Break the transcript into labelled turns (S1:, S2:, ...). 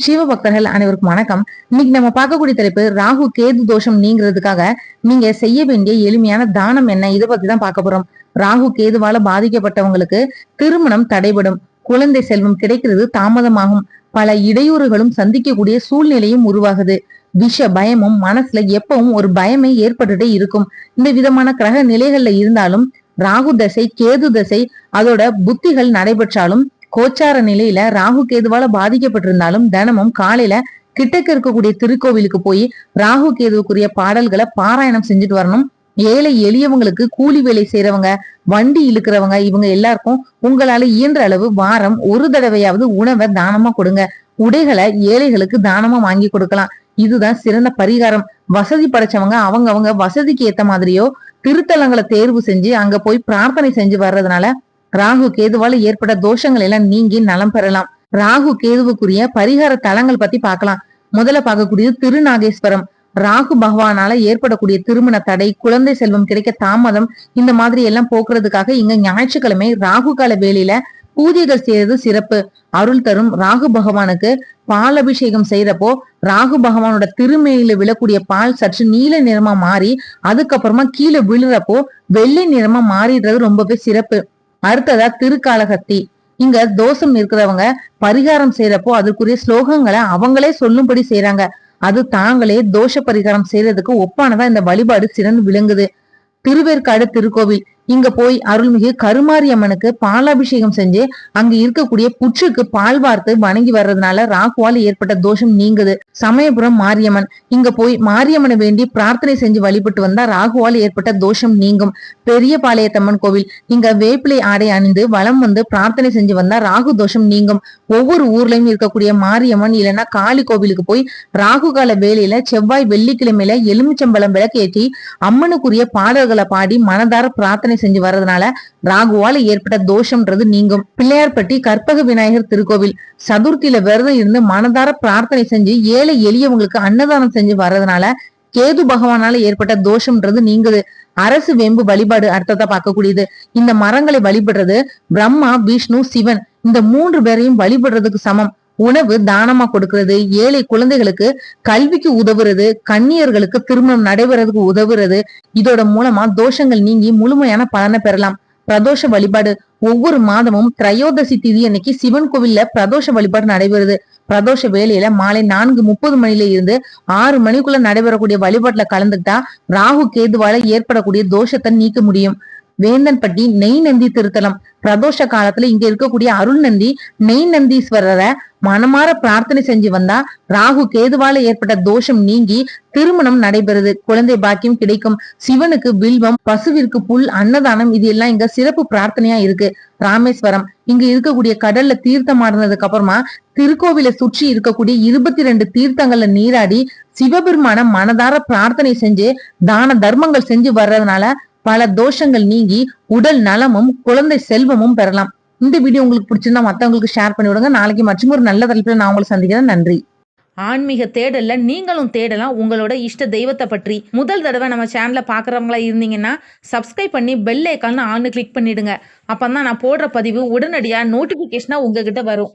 S1: சிவபக்தர்கள் அனைவருக்கும் வணக்கம். இன்னைக்கு நம்ம பார்க்கக்கூடிய தலைப்பு ராகு கேது தோஷம் நீங்கிறதுக்காக நீங்க செய்ய வேண்டிய எளிமையான தானம் என்ன, இதை பத்தி தான் பார்க்க போறோம். ராகு கேதுவால பாதிக்கப்பட்டவங்களுக்கு திருமணம் தடைபடும், குழந்தை செல்வம் கிடைக்கிறது தாமதமாகும், பல இடையூறுகளும் சந்திக்கக்கூடிய சூழ்நிலையும் உருவாகுது. விஷ பயமும் மனசுல எப்பவும் ஒரு பயமே ஏற்பட்டுட்டே இருக்கும். இந்த விதமான கிரக நிலைகள்ல இருந்தாலும் ராகு தசை கேது தசை அதோட புத்திகள் நடைபெற்றாலும் கோச்சார நிலையில ராகு கேதுவால பாதிக்கப்பட்டிருந்தாலும் தினமும் காலையில கிட்டக்க இருக்கக்கூடிய திருக்கோவிலுக்கு போய் ராகு கேதுவுக்குரிய பாடல்களை பாராயணம் செஞ்சுட்டு வரணும். ஏழை எளியவங்களுக்கு கூலி வேலை செய்யறவங்க, வண்டி இழுக்கிறவங்க, இவங்க எல்லாருக்கும் உங்களால இயன்ற அளவு வாரம் ஒரு தடவையாவது உணவை தானமா கொடுங்க. உடைகளை ஏழைகளுக்கு தானமா வாங்கி கொடுக்கலாம். இதுதான் சிறந்த பரிகாரம். வசதி படைச்சவங்க அவங்க வசதிக்கு ஏத்த மாதிரியோ திருத்தலங்களை தேர்வு செஞ்சு அங்க போய் பிரார்த்தனை செஞ்சு வர்றதுனால ராகு கேதுவால ஏற்பட்ட தோஷங்கள் எல்லாம் நீங்கி நலம் பெறலாம். ராகு கேதுவுக்குரிய பரிகார தலங்கள் பத்தி பார்க்கலாம். முதல்ல பார்க்கக்கூடியது திருநாகேஸ்வரம். ராகு பகவானால ஏற்படக்கூடிய திருமண தடை, குழந்தை செல்வம் கிடைக்க தாமதம், இந்த மாதிரி எல்லாம் போக்குறதுக்காக இங்க ஞாயிற்றுக்கிழமை ராகு கால வேளையில பூஜைகள் செய்யறது சிறப்பு. அருள் தரும் ராகு பகவானுக்கு பால் அபிஷேகம் செய்யறப்போ ராகு பகவானோட திருமேனில விழக்கூடிய பால் சற்று நீல நிறமா மாறி அதுக்கப்புறமா கீழே விழுறப்போ வெள்ளை நிறமா மாறிடுறது ரொம்பவே சிறப்பு. அடுத்ததா திருக்காலகத்தி. இங்க தோஷம் இருக்கிறவங்க பரிகாரம் செய்யறப்போ அதுக்குரிய ஸ்லோகங்களை அவங்களே சொல்லும்படி செய்யறாங்க. அது தாங்களே தோஷ பரிகாரம் செய்யறதுக்கு ஒப்பானதா இந்த வழிபாடு சிறந்து விளங்குது. திருவேற்காடு திருக்கோவில். இங்க போய் அருள்மிகு கருமாரியம்மனுக்கு பாலாபிஷேகம் செஞ்சு அங்க இருக்கக்கூடிய புற்றுக்கு பால் வார்த்து வணங்கி வர்றதுனால ராகுவால் ஏற்பட்ட தோஷம் நீங்குது. சமயபுரம் மாரியம்மன். இங்க போய் மாரியம்மனை வேண்டி பிரார்த்தனை செஞ்சு வழிபட்டு வந்தா ராகுவால் ஏற்பட்ட தோஷம் நீங்கும். பெரிய பாளையத்தம்மன் கோவில். இங்க வேப்பிலை ஆடை அணிந்து வலம் வந்து பிரார்த்தனை செஞ்சு வந்தா ராகு தோஷம் நீங்கும். ஒவ்வொரு ஊர்லயும் இருக்கக்கூடிய மாரியம்மன் இல்லைன்னா காளி கோவிலுக்கு போய் ராகு கால வேலையில செவ்வாய் வெள்ளிக்கிழமையில எலுமிச்சம்பழம் விளக்கேற்றி அம்மனுக்குரிய பாடல்களை பாடி மனதார பிரார்த்தனை செஞ்சு வர்றதுனால ராகுவால ஏற்பட்ட தோஷம்ன்றது நீங்கும். பிள்ளையார்பட்டி கற்பக விநாயகர் திருக்கோவில். சதுர்த்தியில விரதம் இருந்து மனதார பிரார்த்தனை செஞ்சு ஏழை எளியவங்களுக்கு அன்னதானம் செஞ்சு வர்றதுனால கேது பகவானால ஏற்பட்ட தோஷம்ன்றது நீங்குது. அரசு வேம்பு வழிபாடு அடுத்ததா பார்க்கக்கூடியது. இந்த மரங்களை வழிபடுறது பிரம்மா, விஷ்ணு, சிவன் இந்த மூன்று பேரையும் வழிபடுறதுக்கு சமம். உணவு தானமா கொடுக்கறது, ஏழை குழந்தைகளுக்கு கல்விக்கு உதவுறது, கன்னியர்களுக்கு திருமணம் நடைபெறதுக்கு உதவுறது, இதோட மூலமா தோஷங்கள் நீங்கி முழுமையான பலனை பெறலாம். பிரதோஷ வழிபாடு. ஒவ்வொரு மாதமும் திரையோதசி திதி அன்னைக்கு சிவன் கோவில்ல பிரதோஷ வழிபாடு நடைபெறுது. பிரதோஷ வேலையில மாலை 4:30 மணில இருந்து 6 மணிக்குள்ள நடைபெறக்கூடிய வழிபாட்டுல கலந்துக்கிட்டா ராகு கேதுவால ஏற்படக்கூடிய தோஷத்தை நீக்க முடியும். வேந்தன்பட்டி நெய் நந்தி திருத்தலம். பிரதோஷ காலத்துல இங்க இருக்கக்கூடிய அருள் நந்தி நெய் நந்தீஸ்வரரை மனமாற பிரார்த்தனை செஞ்சு வந்தா ராகு கேதுவால ஏற்பட்ட தோஷம் நீங்கி திருமணம் நடைபெறுது, குழந்தை பாக்கியம் கிடைக்கும். சிவனுக்கு வில்வம், பசுவிற்கு புல், அன்னதானம் இது எல்லாம் இங்க சிறப்பு பிரார்த்தனையா இருக்கு. ராமேஸ்வரம். இங்க இருக்கக்கூடிய கடல்ல தீர்த்தம் ஆடினதுக்கு அப்புறமா திருக்கோவிலை சுற்றி இருக்கக்கூடிய 22 தீர்த்தங்கள்ல நீராடி சிவபெருமான மனதார பிரார்த்தனை செஞ்சு தான தர்மங்கள் செஞ்சு வர்றதுனால பல தோஷங்கள் நீங்கி உடல் நலமும் குழந்தை செல்வமும் பெறலாம். இந்த வீடியோ உங்களுக்கு பிடிச்சிருந்தா மத்தவங்களுக்கு ஷேர் பண்ணி விடுங்க. நாளைக்கு மற்றும் ஒரு நல்ல தலைப்புல நான் உங்களை சந்திக்கிறேன். நன்றி.
S2: ஆன்மீக தேடல்ல நீங்களும் தேடலாம் உங்களோட இஷ்ட தெய்வத்தை பற்றி. முதல் தடவை நம்ம சேனலை பார்க்குறவங்களா இருந்தீங்கன்னா சப்ஸ்கிரைப் பண்ணி பெல் ஐக்கான ஆன்னு கிளிக் பண்ணிடுங்க. அப்பதான் நான் போடுற பதிவு உடனடியாக நோட்டிஃபிகேஷனாக உங்ககிட்ட வரும்.